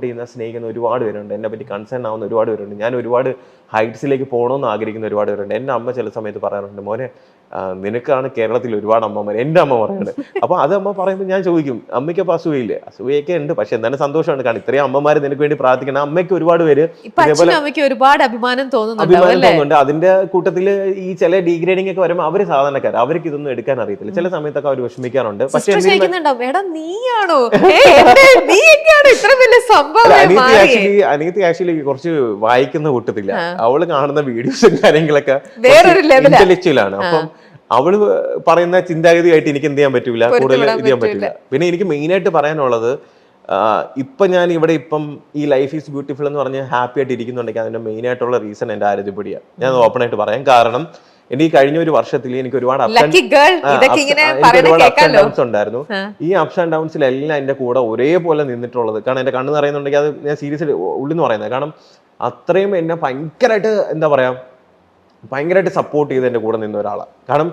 ചെയ്യുന്ന സ്നേഹിക്കുന്ന ഒരുപാട് പേരുണ്ട്, എന്നെ പറ്റി കൺസേൺ ആവുന്ന ഒരുപാട് പേരുണ്ട്, ഞാൻ ഒരുപാട് ഹൈറ്റ്സിലേക്ക് പോകണമെന്ന് ആഗ്രഹിക്കുന്ന ഒരുപാട് പേരുണ്ട്. എൻ്റെ അമ്മ ചില സമയത്ത് പറയാറുണ്ട്, മോനെ നിനക്കാണ് കേരളത്തിൽ ഒരുപാട് അമ്മമാർ, എൻ്റെ അമ്മ പറയുന്നത്. അപ്പോൾ അത് അമ്മ പറയുമ്പോൾ ഞാൻ ചോദിക്കും, അമ്മയ്ക്ക് അപ്പോൾ അസൂയയില്ലേ? അസൂയൊക്കെ ഉണ്ട്, പക്ഷെ എന്താണ് സന്തോഷമാണ്. കാരണം ഇത്രയും അമ്മമാർ നിനക്ക് വേണ്ടി പ്രാർത്ഥിക്കണം. അമ്മയ്ക്ക് ഒരുപാട് പേര് ഒരുപാട് അഭിമാനം തോന്നുന്നുണ്ട്. അതിന്റെ കൂട്ടത്തിൽ ഈ ചില ഡീഗ്രേഡിംഗ് ഒക്കെ വരുമ്പോൾ അവര് സാധാരണക്കാർ, അവർക്ക് ഇതൊന്നും എടുക്കാൻ അറിയത്തില്ല. ചില സമയത്തൊക്കെ അവർ വിഷമിക്കാറുണ്ട്. പക്ഷെ അനിയത്തി ആക്ച്വലി കുറച്ച് വായിക്കുന്ന കൂട്ടത്തില്ല. അവള് കാണുന്ന വീഡിയോസും കാര്യങ്ങളൊക്കെ ഇന്റലക്ച്വൽ ആണ്. അപ്പം അവള് പറയുന്ന ചിന്താഗതിയായിട്ട് എനിക്ക് എന്ത് ചെയ്യാൻ പറ്റൂല, കൂടുതൽ ഇത് ചെയ്യാൻ പറ്റില്ല. പിന്നെ എനിക്ക് മെയിൻ ആയിട്ട് പറയാനുള്ളത്, ഇപ്പൊ ഞാൻ ഇവിടെ ഇപ്പം ഈ ലൈഫ് ഈസ് ബ്യൂട്ടിഫുൾ എന്ന് പറഞ്ഞ് ഹാപ്പി ആയിട്ട് ഇരിക്കുന്നുണ്ടെങ്കിൽ അതിന്റെ മെയിൻ ആയിട്ടുള്ള റീസൺ എന്റെ ആരോഗ്യപ്പൊടിയാണ്. ഞാൻ ഓപ്പൺ ആയിട്ട് പറയാം. കാരണം എനിക്ക് കഴിഞ്ഞ ഒരു വർഷത്തിൽ എനിക്ക് ഒരുപാട് അപ്സ് ആൻഡ് ഡൗൺസ് ഉണ്ടായിരുന്നു. ഈ അപ്സ് ആൻഡ് ഡൗൺസിലെല്ലാം എന്റെ കൂടെ ഒരേപോലെ നിന്നിട്ടുള്ളത്, കാരണം എന്റെ കണ്ണ് നിറയുന്നുണ്ടെങ്കിൽ അത് ഞാൻ സീരിയസ്ലി ഉള്ളിൽ നിന്ന് പറയുന്നത്. കാരണം അത്രയും എന്നെ ഭയങ്കരമായിട്ട് എന്താ പറയാ, ഭയങ്കരമായിട്ട് സപ്പോർട്ട് ചെയ്ത് എൻ്റെ കൂടെ നിന്ന ഒരാളാണ്. കാരണം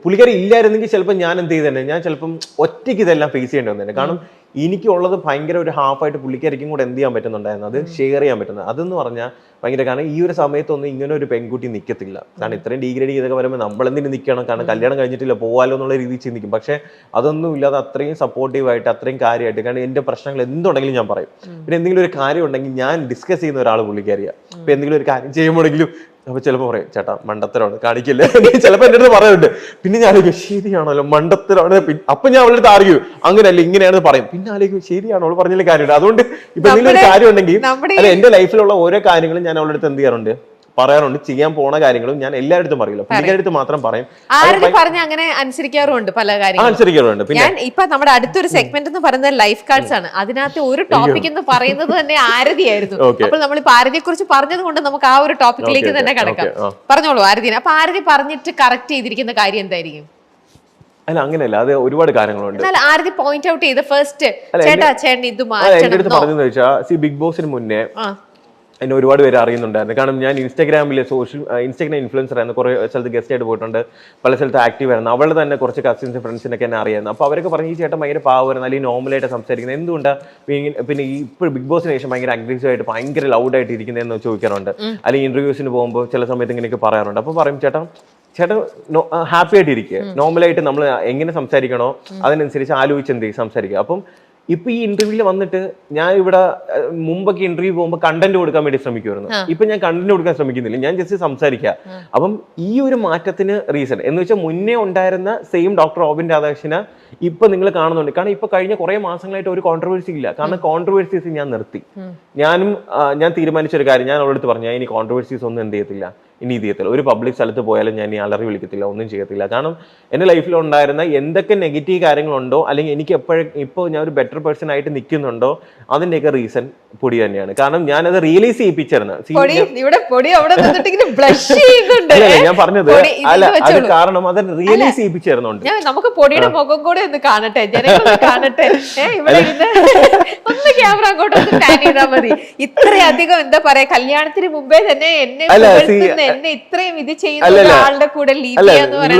പുള്ളിക്കാരി ഇല്ലായിരുന്നെങ്കിൽ ചിലപ്പോൾ ഞാൻ എന്ത് ചെയ്തന്നെ, ഞാൻ ചിലപ്പം ഒറ്റയ്ക്ക് ഇതെല്ലാം ഫേസ് ചെയ്യേണ്ടി വന്നേനെ. കാരണം എനിക്കുള്ളത് ഭയങ്കര ഒരു ഹാഫായിട്ട് പുള്ളിക്കാരിക്കും കൂടെ എന്ത് ചെയ്യാൻ പറ്റുന്നുണ്ടായിരുന്നു, അത് ഷെയർ ചെയ്യാൻ പറ്റുന്നത്. അതെന്ന് പറഞ്ഞാൽ ഭയങ്കര, കാരണം ഈ ഒരു സമയത്തൊന്നും ഇങ്ങനെ ഒരു പെൺകുട്ടി നിൽക്കത്തില്ല. കാരണം ഇത്രയും ഡീഗ്രേഡ് ചെയ്തൊക്കെ വരുമ്പോൾ നമ്മളെന്തിനും നിൽക്കണം, കാരണം കല്യാണം കഴിഞ്ഞിട്ടില്ല പോവാലോ എന്നുള്ള രീതിയിൽ ചിന്തിക്കും. പക്ഷെ അതൊന്നും ഇല്ലാതെ അത്രയും സപ്പോർട്ടീവായിട്ട് അത്രയും കാര്യമായിട്ട്, കാരണം എൻ്റെ പ്രശ്നങ്ങൾ എന്തുണ്ടെങ്കിലും ഞാൻ പറയും. പിന്നെ എന്തെങ്കിലും ഒരു കാര്യം ഉണ്ടെങ്കിൽ ഞാൻ ഡിസ്കസ് ചെയ്യുന്ന ഒരാൾ പുള്ളിക്കാരിയാണ്. ഇപ്പം എന്തെങ്കിലും ഒരു കാര്യം ചെയ്യുമ്പോഴെങ്കിലും അപ്പൊ ചിലപ്പോൾ പറയും, ചേട്ടാ മണ്ടത്തരമാണ് കാണിക്കില്ലേ, ചിലപ്പോൾ എൻ്റെ അടുത്ത് പറയുന്നുണ്ട്. പിന്നെ ഞാൻ ആലോചിക്കും, ശരിയാണല്ലോ മണ്ടത്തരമാണ്. അപ്പൊ ഞാൻ അവളുടെ അടുത്ത് അറിയൂ അങ്ങനെയല്ല ഇങ്ങനെയാണെന്ന് പറയും. പിന്നെ ആലോചിക്കും, ശരിയാണോ അവൾ പറഞ്ഞാൽ കാര്യമുണ്ട്. അതുകൊണ്ട് ഇപ്പൊ എന്തെങ്കിലും ഒരു കാര്യം ഉണ്ടെങ്കിൽ, അല്ല എന്റെ ലൈഫിലുള്ള ഓരോ കാര്യങ്ങളും ഞാൻ അവളുടെ അടുത്ത് എന്ത് ചെയ്യാറുണ്ട്, പറയാറുണ്ട്. ചെയ്യാൻ പോണ കാര്യങ്ങളും ഞാൻ എല്ലായിടത്തും പറയില്ല, പുള്ളിക്കാരടുത്ത് മാത്രം പറയും. അങ്ങനെ അനുസരിക്കാറുണ്ട് പല കാര്യങ്ങളും. അനുസരിക്കാറുണ്ട്. പിന്നെ ഇപ്പൊ നമ്മുടെ അടുത്തൊരു സെഗ്മെന്റ് എന്ന് പറയുന്നത് ലൈഫ് കാർഡ്സ് ആണ്. അതിനകത്ത് ഒരു ടോപ്പിക് എന്ന് പറയുന്നത് തന്നെ ആരതിയായിരുന്നു. അപ്പോൾ നമ്മളിപ്പോ ആരതിയെ കുറിച്ച് പറഞ്ഞത് കൊണ്ട് നമുക്ക് ആ ഒരു ടോപ്പിക്കിലേക്ക് തന്നെ കിടക്കാം. പറഞ്ഞോളൂ ആരതിനെ. അപ്പൊ ആരതി പറഞ്ഞിട്ട് കറക്റ്റ് ചെയ്തിരിക്കുന്ന കാര്യം എന്തായിരിക്കും? അല്ല അങ്ങനെയല്ല, അത് ഒരുപാട് കാര്യങ്ങളുണ്ട്. ആരതി പോയിന്റ് ഔട്ട് ചെയ്ത് ഫസ്റ്റ് ചേട്ടാ ചേട്ടൻ ഇത് പറഞ്ഞെന്ന് വെച്ചാൽ, ബിഗ് ബോസിന് മുന്നേ എന്നെ ഒരുപാട് പേര് അറിയുന്നുണ്ടായിരുന്നു. കാരണം ഞാൻ ഇൻസ്റ്റാഗ്രാം ഇൻഫ്ലുവൻസർ ആയിരുന്നു. കുറേ സ്ഥലത്ത് ഗസ്റ്റ് ആയിട്ട് പോയിട്ടുണ്ട്, പല സ്ഥലത്ത് ആക്റ്റീവ് ആയിരുന്നു. അവളുടെ തന്നെ കുറച്ച് കസിൻസ് ഫ്രണ്ട്സിനൊക്കെ എന്നെ അറിയായിരുന്നു. അപ്പോൾ അവരൊക്കെ പറഞ്ഞു, ഈ ചേട്ടൻ ഭയങ്കര പാവമായിരുന്നു, അല്ലെങ്കിൽ നോർമലായിട്ട് സംസാരിക്കുന്നത്, എന്തുകൊണ്ടാണ് പിന്നെ ഇപ്പോൾ ബിഗ് ബോസിന് ശേഷം ഭയങ്കര അഗ്രസീവായിട്ട് ഭയങ്കര ലൗഡായിട്ട് ഇരിക്കുന്നതെന്ന് ചോദിക്കാറുണ്ട്. അല്ലെങ്കിൽ ഇന്റർവ്യൂസിന് പോകുമ്പോൾ ചില സമയത്ത് ഇങ്ങനെയൊക്കെ പറയാറുണ്ട്. അപ്പോൾ പറയും, ചേട്ടൻ ഹാപ്പി ആയിട്ട് ഇരിക്കുക, നോർമലായിട്ട് നമ്മൾ എങ്ങനെ സംസാരിക്കണോ അതിനനുസരിച്ച് ആലോചിച്ച് എന്ത് സംസാരിക്കുക. അപ്പം ഇപ്പൊ ഈ ഇന്റർവ്യൂവിൽ വന്നിട്ട് ഞാൻ ഇവിടെ മുമ്പൊക്കെ ഇന്റർവ്യൂ പോകുമ്പോൾ കണ്ടന്റ് കൊടുക്കാൻ വേണ്ടി ശ്രമിക്കുമായിരുന്നു. ഇപ്പൊ ഞാൻ കണ്ടന്റ് കൊടുക്കാൻ ശ്രമിക്കുന്നില്ല, ഞാൻ ജസ്റ്റ് സംസാരിക്കുക. അപ്പം ഈ ഒരു മാറ്റത്തിന് റീസൺ എന്ന് വെച്ചാൽ, മുന്നേ ഉണ്ടായിരുന്ന സെയിം ഡോക്ടർ റോബിൻ രാധാകൃഷ്ണനെ ഇപ്പൊ നിങ്ങൾ കാണുന്നുണ്ട്. കാരണം ഇപ്പൊ കഴിഞ്ഞ കുറെ മാസങ്ങളായിട്ട് ഒരു കോൺട്രവേഴ്സി ഇല്ല. കാരണം കോൺട്രവേഴ്സീസ് ഞാൻ നിർത്തി. ഞാൻ തീരുമാനിച്ച ഒരു കാര്യം, ഞാൻ അവളടുത്ത് പറഞ്ഞു, ഇനി കോൺട്രവേഴ്സീസ് ഒന്നും എന്ത് ചെയ്യത്തില്ല, ഇനി ഇത് ചെയ്യത്തില്ല. ഒരു പബ്ലിക് സ്ഥലത്ത് പോയാലും ഞാൻ ഈ അലറി വിളിക്കത്തില്ല, ഒന്നും ചെയ്യത്തില്ല. കാരണം എൻ്റെ ലൈഫിൽ ഉണ്ടായിരുന്ന എന്തൊക്കെ നെഗറ്റീവ് കാര്യങ്ങളുണ്ടോ, അല്ലെങ്കിൽ എനിക്ക് ഇപ്പോൾ ഞാൻ ഒരു ബെറ്റർ പേഴ്സൺ ആയിട്ട് നിൽക്കുന്നുണ്ടോ, അതിൻ്റെയൊക്കെ റീസൺ പൊടി തന്നെയാണ്. കാരണം ഞാനത് റിയലൈസ് ചെയ്യിപ്പിച്ചിരുന്നു. ഞാൻ പറഞ്ഞത് അല്ല, അത് കാരണം അത് റിയലൈസ് ചെയ്യിപ്പിച്ചിരുന്നുണ്ട്. നമുക്ക് പൊടിയുടെ മുഖം കൂടെ ഒന്ന് കാണട്ടെ, കാണട്ടെ. ഒന്ന് ക്യാമറ അങ്ങോട്ട് ചെയ്താൽ മതി. ഇത്രയധികം എന്താ പറയാ, കല്യാണത്തിന് മുമ്പേ തന്നെ എന്നെ ഇത്രയും ഇത് ചെയ്യുന്ന ആളുടെ കൂടെ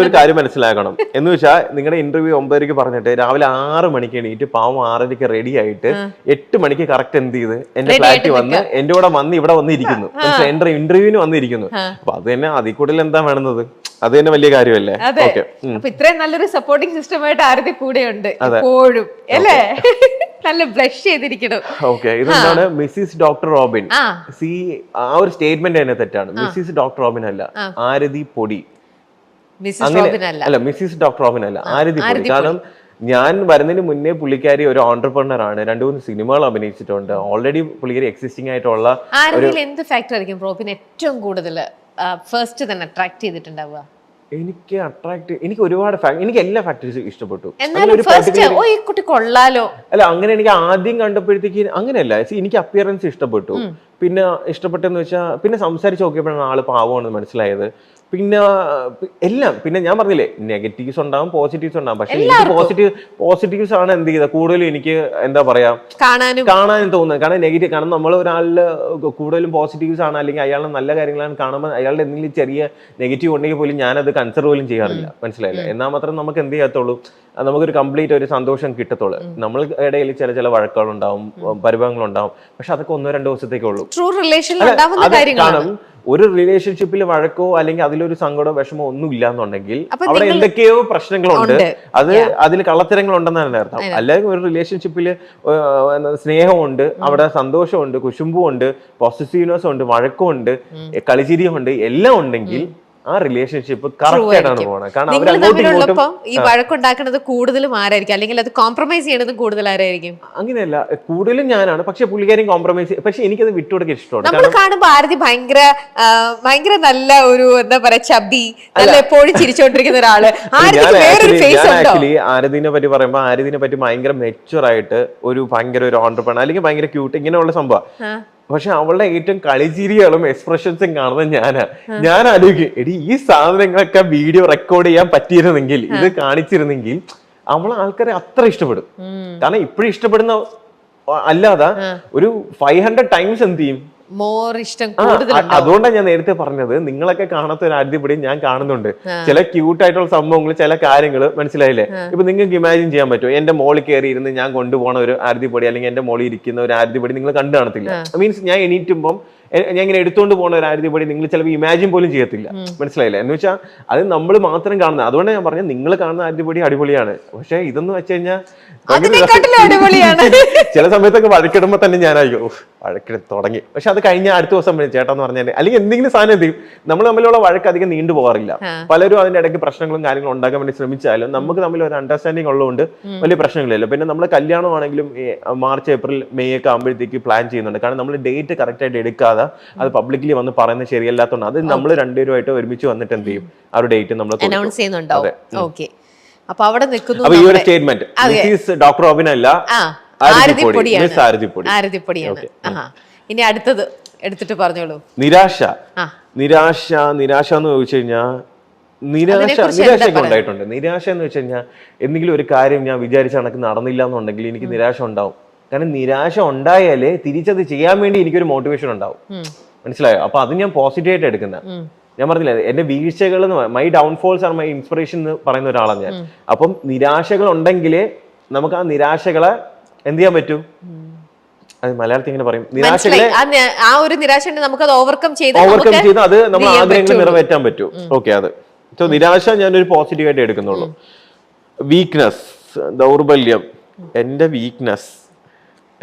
ഒരു കാര്യം മനസ്സിലാക്കണം. എന്ന് വെച്ചാൽ, നിങ്ങളുടെ ഇന്റർവ്യൂ 9:00 പറഞ്ഞിട്ട് രാവിലെ 6 മണിക്ക് എണീറ്റ് പാവം 6:30 റെഡി ആയിട്ട് 8 മണിക്ക് കറക്റ്റ് എന്ത് ചെയ്ത് എന്റെ ഫ്ലാറ്റിൽ വന്ന് എന്റെ കൂടെ വന്ന് ഇവിടെ വന്നിരിക്കുന്നു, ഇന്റർവ്യൂവിന് വന്നിരിക്കുന്നു. അപ്പൊ അത് തന്നെ അതിൽ കൂടുതൽ എന്താ വേണമെന്നത്, അത് തന്നെ വലിയ കാര്യമല്ലേ. അപ്പൊ ഇത്രയും നല്ലൊരു സപ്പോർട്ടിംഗ് സിസ്റ്റം ആയിട്ട് ആരുടെ കൂടെ ഉണ്ട് എപ്പോഴും അല്ലേ? നല്ല ബ്ലഷ് ചെയ്തിരിക്കണം. ഓക്കെ, ഇതെന്താണ് മിസ്സിസ് ഡോക്ടർ റോബിൻ. ആ ഒരു സ്റ്റേറ്റ്മെന്റ് തന്നെ തെറ്റാണ്. മിസ്സിസ് ഡോക്ടർ റോബിൻ അല്ല, ആരതി പൊടി. അല്ല, മിസ്സിസ് ഡോക്ടർ റോബിൻ അല്ല, ആരതി പൊടി. കാരണം ഞാൻ വരുന്നതിന് മുന്നേ പുള്ളിക്കാരി ഒരു ഓൺടർപ്രണർ ആണ്, 2-3 സിനിമകൾ അഭിനയിച്ചിട്ടുണ്ട്. ഓൾറെഡി പുള്ളിക്കാരി എക്സിസ്റ്റിംഗ് ആയിട്ടുള്ള എന്ത് ഫാക്ടർ ആയിരിക്കും റോബിൻ ഏറ്റവും കൂടുതൽ ഫസ്റ്റ് തന്നെ അട്രാക്ട് ചെയ്തിട്ടുണ്ടാവുക? എനിക്ക് ഒരുപാട് എനിക്ക് എല്ലാ ഫാക്ടേഴ്സും ഇഷ്ടപ്പെട്ടു. കൊള്ളാലോ അല്ല, അങ്ങനെ എനിക്ക് ആദ്യം കണ്ടപ്പോഴത്തേക്ക് അങ്ങനെയല്ല, എനിക്ക് അപ്പിയറൻസ് ഇഷ്ടപ്പെട്ടു. പിന്നെ ഇഷ്ടപ്പെട്ടെന്ന് വെച്ചാൽ, പിന്നെ സംസാരിച്ച് നോക്കിയപ്പോഴാണ് ആള് പാവമാണെന്ന് മനസ്സിലായത്. പിന്നെ എല്ലാം, പിന്നെ ഞാൻ പറഞ്ഞില്ലേ, നെഗറ്റീവ്സ് ഉണ്ടാവും, പോസിറ്റീവ്സ് ഉണ്ടാവും. പക്ഷെ എനിക്ക് പോസിറ്റീവ്സ് ആണ് എന്ത് ചെയ്ത കൂടുതലും എനിക്ക് എന്താ പറയാ കാണാനും തോന്നുന്നത്. കാരണം നെഗറ്റീവ്, കാരണം നമ്മൾ ഒരാളില് കൂടുതലും പോസിറ്റീവ്സ് ആണ്, അല്ലെങ്കിൽ അയാളുടെ നല്ല കാര്യങ്ങളാണ് കാണുമ്പോൾ അയാളുടെ എന്തെങ്കിലും ചെറിയ നെഗറ്റീവ് ഉണ്ടെങ്കിൽ പോലും ഞാനത് കൺസിഡർ പോലും ചെയ്യാറില്ല. മനസ്സിലായില്ല? എന്നാൽ മാത്രം നമുക്ക് എന്ത് ചെയ്യാത്തുള്ളൂ, നമുക്കൊരു കംപ്ലീറ്റ് ഒരു സന്തോഷം കിട്ടത്തുള്ളൂ. നമ്മൾ ഇടയിൽ ചില വഴക്കുകളുണ്ടാവും, പരിഭവങ്ങളുണ്ടാവും, പക്ഷെ അതൊക്കെ 1-2 ദിവസത്തേക്കേ ഉള്ളൂ. ട്രൂ റിലേഷനിൽ ഉണ്ടാവുന്ന കാര്യങ്ങളാണ്. കാരണം ഒരു റിലേഷൻഷിപ്പിൽ വഴക്കോ അല്ലെങ്കിൽ അതിലൊരു സങ്കടമോ വിഷമോ ഒന്നും ഇല്ല എന്നുണ്ടെങ്കിൽ അവിടെ എന്തൊക്കെയോ പ്രശ്നങ്ങളുണ്ട്, അതിൽ കള്ളത്തരങ്ങൾ ഉണ്ടെന്നാണ് അർത്ഥം. അല്ലെങ്കിൽ ഒരു റിലേഷൻഷിപ്പിൽ സ്നേഹമുണ്ട്, അവിടെ സന്തോഷമുണ്ട്, കുശുമ്പുണ്ട്, പോസിറ്റീവ്നെസ് ഉണ്ട്, വഴക്കമുണ്ട്, കളിച്ചിരിയുണ്ട്, എല്ലാം ഉണ്ടെങ്കിൽ ആ റിലേഷൻഷിപ്പ് കറക്റ്റ് ആയിട്ടാണ് പോകുന്നത്. കാരണം ഈ വഴക്കുണ്ടാക്കുന്നത് കൂടുതലും ആരായിരിക്കും, അല്ലെങ്കിൽ അത് കോംപ്രമൈസ് ചെയ്യണത് കൂടുതൽ ആരായിരിക്കും? അങ്ങനെയല്ല, കൂടുതലും ഞാനാണ്. പക്ഷെ പുള്ളിക്കാരും കോംപ്രമൈസ്, പക്ഷെ എനിക്കത് വിട്ടുകൊടുക്കാൻ ഇഷ്ടമാണ്. നമ്മൾ കാണുമ്പോ ആരതി ഭയങ്കര നല്ല ഒരു എന്താ പറയാ ചബി, നല്ല എപ്പോഴും ചിരിച്ചോണ്ടിരിക്കുന്ന ഒരാള്. ആക്ച്വലി ആരതിനെ പറ്റി പറയുമ്പോ ആരതിനെ പറ്റി ഭയങ്കര മെച്ചുവർ ആയിട്ട് ഒരു ഭയങ്കര ഒരു ഓണ്ടർപ്രണർ അല്ലെങ്കിൽ ഭയങ്കര ക്യൂട്ട് ഇങ്ങനെയുള്ള സംഭവം. പക്ഷെ അവളുടെ ഏറ്റവും കളിച്ചിരികളും എക്സ്പ്രഷൻസും കാണുന്നത് ഞാൻ ആലോചിക്കും, എടി ഈ സാധനങ്ങളൊക്കെ വീഡിയോ റെക്കോർഡ് ചെയ്യാൻ പറ്റിയിരുന്നെങ്കിൽ, ഇത് കാണിച്ചിരുന്നെങ്കിൽ അവളെ ആൾക്കാരെ അത്ര ഇഷ്ടപ്പെടും. കാരണം ഇപ്പോഴും ഇഷ്ടപ്പെടുന്ന അല്ലാതെ ഒരു 500 ടൈംസ് എന്ത് ചെയ്യും, മോർ ഇഷ്ടം. അതുകൊണ്ടാണ് ഞാൻ നേരത്തെ പറഞ്ഞത്, നിങ്ങളൊക്കെ കാണാത്ത ഒരു ആരതിപ്പൊടി ഞാൻ കാണുന്നുണ്ട്. ചില ക്യൂട്ട് ആയിട്ടുള്ള സംഭവങ്ങൾ, ചില കാര്യങ്ങൾ മനസ്സിലായില്ലേ? ഇപ്പൊ നിങ്ങൾക്ക് ഇമാജിൻ ചെയ്യാൻ പറ്റുമോ, എന്റെ മോളിൽ കയറി ഇരുന്ന് ഞാൻ കൊണ്ടുപോണ ഒരു ആരതിപ്പൊടി അല്ലെങ്കിൽ എന്റെ മോളിൽ ഇരിക്കുന്ന ഒരു ആരതിപ്പൊടി നിങ്ങൾ കണ്ടു കാണത്തില്ല. മീൻസ് ഞാൻ എണീറ്റുമ്പം ഞാൻ ഇങ്ങനെ എടുത്തുകൊണ്ട് പോകുന്ന ഒരു ആരതിപ്പൊടി നിങ്ങൾ ചിലപ്പോൾ ഇമാജിൻ പോലും ചെയ്യത്തില്ല. മനസ്സിലായില്ല? എന്ന് വെച്ചാൽ അത് നമ്മൾ മാത്രം കാണുന്നത്. അതുകൊണ്ട് ഞാൻ പറഞ്ഞത് നിങ്ങൾ കാണുന്ന ആരതിപ്പൊടി അടിപൊളിയാണ്, പക്ഷെ ഇതെന്ന് വെച്ച് കഴിഞ്ഞാൽ ചില സമയത്തൊക്കെ വഴക്കിടുമ്പോ തന്നെ ഞാനായിരിക്കും വഴക്കിട തുടങ്ങി. പക്ഷെ അത് കഴിഞ്ഞ അടുത്ത ദിവസം ചേട്ടാന്ന് പറഞ്ഞാൽ അല്ലെങ്കിൽ എന്തെങ്കിലും സാധനം എന്ത് ചെയ്യും, നമ്മൾ തമ്മിലുള്ള വഴക്ക് അധികം നീണ്ടു പോകാറില്ല. പലരും അതിന്റെ ഇടയ്ക്ക് പ്രശ്നങ്ങളും കാര്യങ്ങളും ഉണ്ടാക്കാൻ വേണ്ടി ശ്രമിച്ചാലും നമുക്ക് തമ്മിൽ ഒരു അണ്ടർസ്റ്റാൻഡിങ് ഉള്ളതുകൊണ്ട് വലിയ പ്രശ്നങ്ങളില്ല. പിന്നെ നമ്മൾ കല്യാണമാണെങ്കിലും മാർച്ച് ഏപ്രിൽ മെയ് ഒക്കെ ആകുമ്പോഴത്തേക്ക് പ്ലാൻ ചെയ്യുന്നുണ്ട്. കാരണം നമ്മൾ ഡേറ്റ് കറക്റ്റ് ആയിട്ട് എടുക്കാതെ അത് പബ്ലിക്കലി വന്ന് പറയുന്നത് ശരിയല്ലാത്തതുകൊണ്ട് അത് നമ്മൾ രണ്ടുപേരുമായിട്ട് ഒരുമിച്ച് വന്നിട്ട് എന്ത് ചെയ്യും, ആ ഒരു ഡേറ്റ് നമ്മൾ അനൗൺസ് ചെയ്യുന്നുണ്ടാവും. ഓക്കെ, അപ്പൊ അവിടെ നിൽക്കുന്നു. അപ്പൊ ഈ ഒരു സ്റ്റേറ്റ്മെന്റ് ഡോക്ടർ റോബിൻ അല്ല, ആരതിപ്പൊടിയാണ്. ഇനി അടുത്തത് എടുത്തിട്ട് പറഞ്ഞോളൂ. നിരാശ എന്ന് ചോദിച്ചു കഴിഞ്ഞാൽ നിരാശയൊക്കെ ഉണ്ടായിട്ടുണ്ട്. നിരാശ എന്ന് വെച്ച് കഴിഞ്ഞാൽ എന്തെങ്കിലും ഒരു കാര്യം ഞാൻ വിചാരിച്ച കണക്ക് നടന്നില്ല എന്നുണ്ടെങ്കിൽ എനിക്ക് നിരാശ ഉണ്ടാവും. കാരണം നിരാശ ഉണ്ടായാലേ തിരിച്ചത് ചെയ്യാൻ വേണ്ടി എനിക്കൊരു മോട്ടിവേഷൻ ഉണ്ടാവും. മനസ്സിലായോ? അപ്പൊ അത് ഞാൻ പോസിറ്റീവ് ആയിട്ട് എടുക്കുന്ന. ഞാൻ പറഞ്ഞില്ല, എന്റെ വീഴ്ചകൾ, മൈ ഡൗൺഫോൾസ് ആർ മൈ ഇൻസ്പിറേഷൻ എന്ന് പറയുന്ന ഒരാളാണ് ഞാൻ. അപ്പം നിരാശകൾ ഉണ്ടെങ്കിലേ നമുക്ക് ആ നിരാശകളെ എന്ത് ചെയ്യാൻ പറ്റൂ, അത് മലയാളത്തിൽ ഇങ്ങനെ പറയും, നിരാശകളെ ആ ഒരു നിരാശ നമുക്ക് ഓവർകം ചെയ്ത് അത് നമ്മൾ ആഗ്രഹങ്ങൾ നിറവേറ്റാൻ പറ്റൂ. ഓക്കെ, അത് സോ നിരാശ ഞാനൊരു പോസിറ്റീവ് ആയിട്ട് എടുക്കുന്നുള്ളൂ. വീക്ക്നെസ്, ദൗർബല്യം, എന്റെ വീക്ക്നെസ്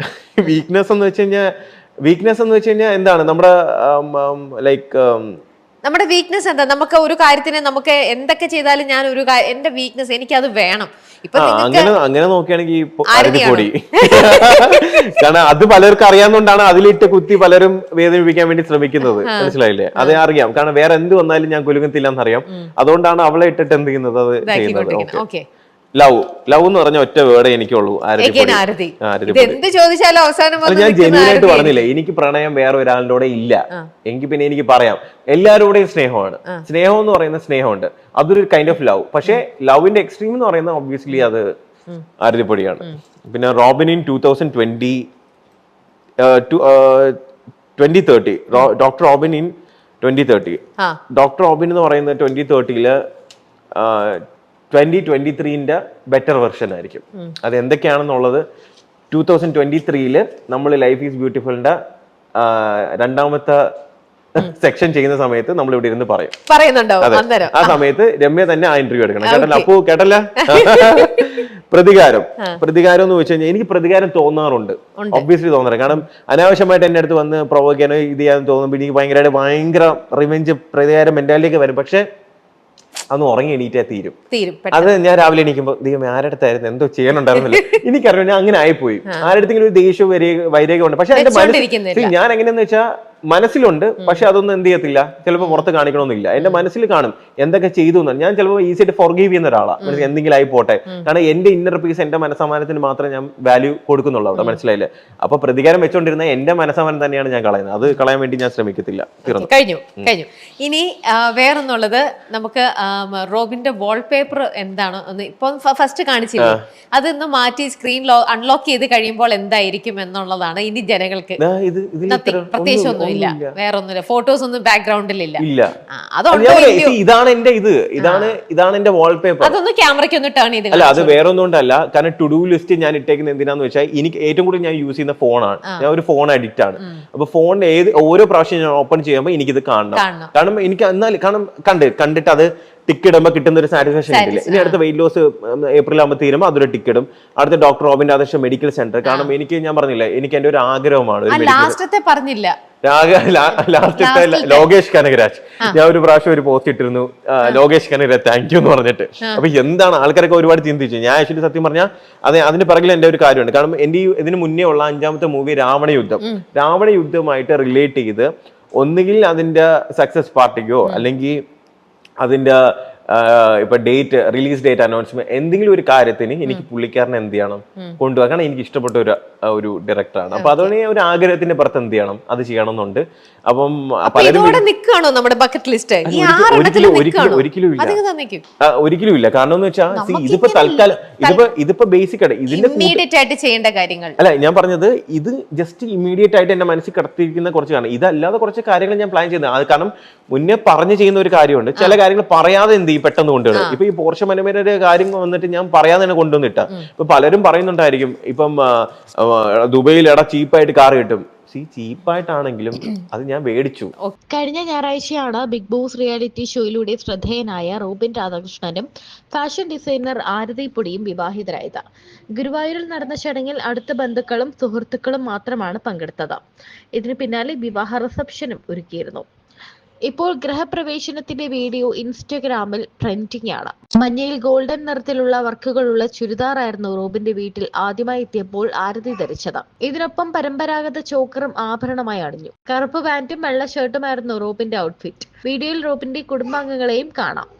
എന്ന് വെച്ച് കഴിഞ്ഞാൽ എന്താണ് നമ്മുടെ ലൈക്ക് നമ്മുടെ വീക്ക്നെസ് എന്താ? നമുക്ക് ഒരു കാര്യത്തിന് നമുക്ക് എന്തൊക്കെ ചെയ്താലും ഞാൻ ഒരു എന്റെ വീക്ക്നെസ് എനിക്കത് വേണം. ഇപ്പൊ അങ്ങനെ നോക്കുകയാണെങ്കിൽ അരതിപ്പൊടി കാരണം അത് പലർക്കും അറിയാവുന്നതുകൊണ്ടാണ് അതിലിട്ട് കുത്തി പലരും വേദനിപ്പിക്കാൻ വേണ്ടി ശ്രമിക്കുന്നത്. മനസ്സിലായില്ലേ? അത് അറിയാം, കാരണം വേറെ എന്ത് വന്നാലും ഞാൻ കുലുങ്ങത്തില്ല എന്നറിയാം. അതുകൊണ്ടാണ് അവളെ ഇട്ടിട്ട് എന്ത് ചെയ്യുന്നത്, അത് ചെയ്യുന്നത്. ഓക്കെ, ലവ് എന്ന് പറഞ്ഞ ഒറ്റ വേർഡേ എനിക്കുള്ളൂ, ആരതി. ഞാൻ ജെന്യൂനായിട്ട് പറഞ്ഞില്ലേ, എനിക്ക് പ്രണയം വേറെ ഒരാളുടെ ഇല്ല. എങ്കിൽ പിന്നെ എനിക്ക് പറയാം എല്ലാവരുടെയും സ്നേഹമാണ്. സ്നേഹം എന്ന് പറയുന്ന സ്നേഹമുണ്ട്, അതൊരു കൈൻഡ് ഓഫ് ലവ്. പക്ഷെ ലവിന്റെ എക്സ്ട്രീം എന്ന് പറയുന്നത് ഒബ്വിയസ്ലി അത് ആരതിപ്പൊടിയാണ്. പിന്നെ Robin in 2030 doctor Robin in 2030. Doctor Robin എന്ന് പറയുന്നത് 2030 2023 ബെറ്റർ വെർഷൻ ആയിരിക്കും. അത് എന്തൊക്കെയാണെന്നുള്ളത് 2023 നമ്മൾ ലൈഫ് ഈസ് ബ്യൂട്ടിഫുളിന്റെ 2ാമത്തെ സെക്ഷൻ ചെയ്യുന്ന സമയത്ത് നമ്മൾ ഇവിടെ ഇരുന്ന് പറയുന്നുണ്ടാവും. ആ സമയത്ത് രമ്യ തന്നെ ആ ഇന്റർവ്യൂ എടുക്കണം. കേട്ടല്ലോ? അപ്പോ കേട്ടല്ല? പ്രതികാരം എന്ന് വെച്ച് കഴിഞ്ഞാൽ എനിക്ക് പ്രതികാരം തോന്നാറുണ്ട്, ഒബ്വിയസ്ലി തോന്നാറുണ്ട്. കാരണം അനാവശ്യമായിട്ട് എന്റെ അടുത്ത് വന്ന് പ്രൊവോക്ക് ചെയ്യാനോ ഇത് ചെയ്യാൻ തോന്നുമ്പോൾ എനിക്ക് ഭയങ്കര റിവെഞ്ച് പ്രതികാരം മെന്റാലിറ്റിയൊക്കെ വരും. പക്ഷെ അന്ന് ഉറങ്ങി എണീറ്റാ തീരും. അത് ഞാൻ രാവിലെ എണീക്കുമ്പോ ദൈവം ആരുടെ അടുത്തായിരുന്നു, എന്തോ ചെയ്യണുണ്ടായിരുന്നില്ല, എനിക്കറിയാം. ഞാൻ അങ്ങനെ ആയിപ്പോയി. ആരുടെ അടുത്തെങ്കിലും ഒരു ദേഷ്യവും വൈരാഗ്യം ഉണ്ട്. പക്ഷെ എന്റെ മനസ്സിൽ ഞാൻ എങ്ങനെയാന്ന് വെച്ചാൽ മനസ്സിലുണ്ട്, പക്ഷെ അതൊന്നും എന്ത് ചെയ്യത്തില്ല, ചിലപ്പോൾ പുറത്ത് കാണിക്കണമെന്നില്ല. എന്റെ മനസ്സിൽ കാണും എന്തൊക്കെ ചെയ്തു എന്ന്. ഞാൻ ചിലപ്പോൾ ഈസി ആയിട്ട് ഫോർഗീവ് ചെയ്യുന്ന ഒരാളാണ്, എന്തെങ്കിലും ആയി പോട്ടെ. കാരണം എന്റെ ഇന്നർ പീസ്, എന്റെ മനസ്സമാനത്തിന് മാത്രമേ ഞാൻ വാല്യൂ കൊടുക്കുന്നുള്ളൂ അവിടെ. മനസ്സിലായില്ലേ? അപ്പൊ പ്രതികാരം വെച്ചോണ്ടിരുന്ന എന്റെ മനസ്സമാനം തന്നെയാണ് ഞാൻ കളയുന്നത്. അത് കളയാൻ വേണ്ടി ഞാൻ ശ്രമിക്കത്തില്ല. കഴിഞ്ഞു. ഇനി വേറൊന്നുള്ളത്, നമുക്ക് റോബിന്റെ വാൾപേപ്പർ എന്താണ് ഇപ്പൊ ഫസ്റ്റ് കാണിച്ചില്ലേ, അതൊന്ന് മാറ്റി സ്ക്രീൻ അൺലോക്ക് ചെയ്ത് കഴിയുമ്പോൾ എന്തായിരിക്കും എന്നുള്ളതാണ് ഇനി ജനങ്ങൾക്ക്. പ്രത്യേകിച്ച് ഒന്നുമില്ല, ഇല്ല, വേറെ ഒന്നുമില്ല, ഫോട്ടോസ് ഒന്നും ബാക്ക്ഗ്രൗണ്ടിലില്ല. ഇല്ല. അതുകൊണ്ട് ഇതാണ് എന്റെ ഇതാണ് എന്റെ വാൾപേപ്പർ. അതൊന്ന് ക്യാമറയ്ക്ക് ഒന്ന് ടേൺ ചെയ്ത്. അല്ല, അത് വേറെ ഒന്നും കൊണ്ടല്ല. കാരണം ടു ഡു ലിസ്റ്റ് ഞാൻ ഇട്ടേക്കുന്നത് എന്തിനാന്ന് വെച്ചാൽ എനിക്ക് ഏറ്റവും കൂടുതൽ ഞാൻ യൂസ് ചെയ്യുന്ന ഫോണാണ്. ഞാൻ ഒരു ഫോൺ അഡിക്റ്റ് ആണ്. അപ്പൊ ഫോണിന്റെ ഓരോ പ്രാവശ്യം ഞാൻ ഓപ്പൺ ചെയ്യുമ്പോൾ എനിക്കിത് കാണണം. കാരണം എനിക്ക് കാരണം കണ്ടിട്ട് അത് ടിക്ക് ഇടുമ്പോൾ കിട്ടുന്ന ഒരു സാറ്റിസ്ഫാക്ഷൻ കിട്ടില്ല. ഇനി അടുത്ത വെയിറ്റ് ലോസ് ഏപ്രിൽ ആകുമ്പോൾ തീരുമ്പോൾ അതൊരു ടിക്ക് ഇടും. അടുത്ത doctor Robin Adarsh medical centre. കാരണം എനിക്ക് ഞാൻ പറഞ്ഞില്ല, എനിക്ക് എന്റെ ഒരു ആഗ്രഹമാണ്. ലാസ്റ്റത്തെ പറഞ്ഞില്ല, ലാസ്റ്റത്തെ ലോകേഷ് കനകരാജ്. ഞാൻ ഒരു പ്രാവശ്യം ഒരു പോസ്റ്റ് ഇട്ടിരുന്നു, ലോകേഷ് കനകരാജ് താങ്ക് യു എന്ന് പറഞ്ഞിട്ട്. അപ്പൊ എന്താണ് ആൾക്കാരൊക്കെ ഒരുപാട് ചിന്തിച്ചു. ഞാൻ ആക്ച്വലി സത്യം പറഞ്ഞാൽ അതിന് പിറകിൽ എന്റെ ഒരു കാര്യമുണ്ട്. കാരണം എന്റെ ഇതിന് മുന്നേ ഉള്ള 5ാമത്തെ മൂവി രാവണ യുദ്ധമായിട്ട് റിലേറ്റ് ചെയ്ത് ഒന്നുകിൽ അതിന്റെ സക്സസ് പാർട്ടിക്കോ അല്ലെങ്കിൽ അതിന്റെ ഇപ്പൊ റിലീസ് ഡേറ്റ് അനൗൺസ്മെന്റ് എന്തെങ്കിലും ഒരു കാര്യത്തിന് എനിക്ക് പുള്ളിക്കാരനെ എന്ത് ചെയ്യണം കൊണ്ടുപോകാൻ. കാരണം എനിക്ക് ഇഷ്ടപ്പെട്ട ഒരു ഡയറക്ടറാണ്. അപ്പൊ അതുകൊണ്ട് ഒരു ആഗ്രഹത്തിന്റെ പുറത്ത് എന്ത് ചെയ്യണം, അത് ചെയ്യണം എന്നുണ്ട്. അപ്പം പലരും ഒരിക്കലും ഇല്ല. കാരണം എന്ന് വെച്ചാൽ ഇതിപ്പോ തൽക്കാലം ഇതിപ്പോ ബേസിക് ആയിട്ട് ഇതിന്റെ ചെയ്യേണ്ട കാര്യങ്ങൾ അല്ല ഞാൻ പറഞ്ഞത്. ഇത് ജസ്റ്റ് ഇമ്മീഡിയറ്റ് ആയിട്ട് എന്റെ മനസ്സിൽ കിടത്തിയിരിക്കുന്ന കുറച്ച് കാണും. ഇതല്ലാതെ കുറച്ച് കാര്യങ്ങൾ ഞാൻ പ്ലാൻ ചെയ്യുന്നത്. അത് കാരണം മുന്നേ പറഞ്ഞു ചെയ്യുന്ന ഒരു കാര്യമുണ്ട്. ചില കാര്യങ്ങൾ പറയാതെ എന്ത് ചെയ്യും പെട്ടെന്ന് കൊണ്ടുവരും. ഇപ്പൊ ഈ പോർഷ മനോരമയുടെ കാര്യം വന്നിട്ട് ഞാൻ പറയാതെ തന്നെ കൊണ്ടുവന്നിട്ട. ഇപ്പൊ പലരും പറയുന്നുണ്ടായിരിക്കും ഇപ്പം ദുബൈയിൽ ചീപ്പായിട്ട് കാർ കിട്ടും. ചീപ്പായിട്ടാണെങ്കിലും അത് ഞാൻ മേടിച്ചു. കഴിഞ്ഞ ഞായറാഴ്ചയാണ് ബിഗ് ബോസ് റിയാലിറ്റി ഷോയിലൂടെ ശ്രദ്ധേയനായ റോബിൻ രാധാകൃഷ്ണനും ഫാഷൻ ഡിസൈനർ ആരതി പൊടിയും വിവാഹിതരായത്. ഗുരുവായൂരിൽ നടന്ന ചടങ്ങിൽ അടുത്ത ബന്ധുക്കളും സുഹൃത്തുക്കളും മാത്രമാണ് പങ്കെടുത്തത്. ഇതിന് പിന്നാലെ വിവാഹ റിസപ്ഷനും ഒരുക്കിയിരുന്നു. ഇപ്പോൾ ഗൃഹപ്രവേശനത്തിന്റെ വീഡിയോ ഇൻസ്റ്റഗ്രാമിൽ ട്രെൻഡിംഗ് ആണ്. മഞ്ഞയിൽ ഗോൾഡൻ നിറത്തിലുള്ള വർക്കുകളുള്ള ചുരിദാറായിരുന്നു റോബിന്റെ വീട്ടിൽ ആദ്യമായി എത്തിയപ്പോൾ ആരതി ധരിച്ചത്. ഇതിനൊപ്പം പരമ്പരാഗത ചോക്കറും ആഭരണമായി അണിഞ്ഞു. കറുപ്പ് പാന്റും വെള്ള ഷർട്ടുമായിരുന്നു റോബിന്റെ ഔട്ട്ഫിറ്റ്. വീഡിയോയിൽ റോബിന്റെ കുടുംബാംഗങ്ങളെയും കാണാം.